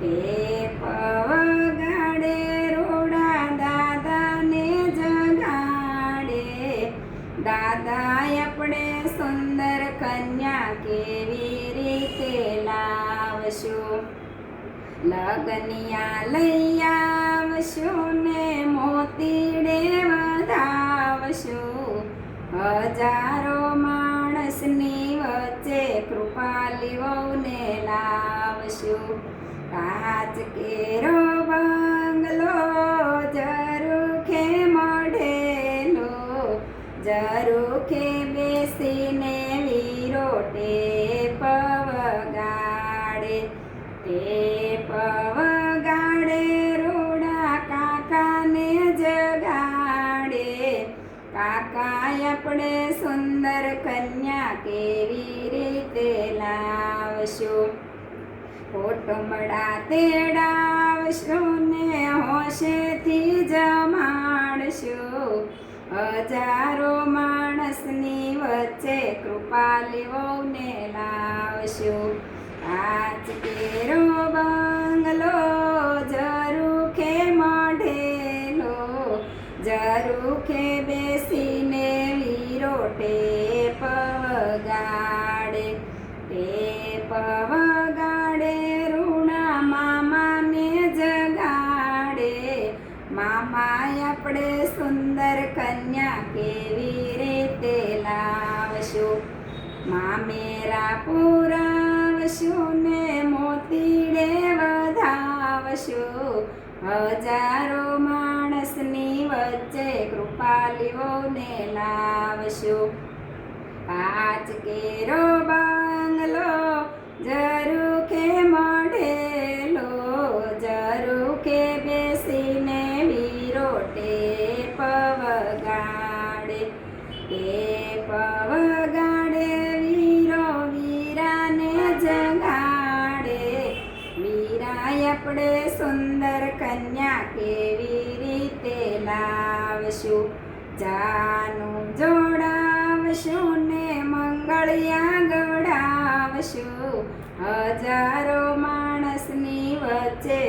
Tap વગાડે રૂડા દાદાને જગાડે. દાદા આપણે સુંદર કન્યા કેવી રીતે લાવશું? લગનિયા લઈ આવશું ને મોતીડે વધાવશું. હજારો માણસની વચ્ચે કૃપાલી વહુને લાવશું. કાચ કેરો બંગલો ઝરૂખે મઢેલો, ઝરૂખે બેસીને વીરો ટેપ વગાડે. ટેપ વગાડે રૂડા કાકાને જગાડે. કાકા આપણે સુંદર કન્યા કેવી રીતે લાવશું? કોટમડા તેડાવશું ને હોશેથી જમાડશું. હજારો માણસની વચ્ચે કૃપાલી વહુને લાવશું. કાચ કેરો બંગલો ઝરૂખે મઢેલો, ઝરૂખે બેસીને વીરો ટેપ વગાડે. ટેપ વગાડે રૂડા મામાને જગાડે. મામા આપણે સુંદર કન્યા કેવી રીતે લાવશું? મામેરા પુરાવશું ને મોતીડે વધાવશું. હજારો માણસની વચ્ચે કૃપાલી વહુને લાવશું. કાચ કેરો બંગલો ઝરૂખે મઢેલો, ઝરૂખે બેસીને વીરો ટેપ વગાડે. ટેપ વગાડે વીરો વીરાને જગાડે. વીરાય આપણે સુંદર કન્યા કેવી રીતે લાવશું? જાનું જોડાવશું ને મંગળિયા ગવડાવશું. હજારો માણસની વચ્ચે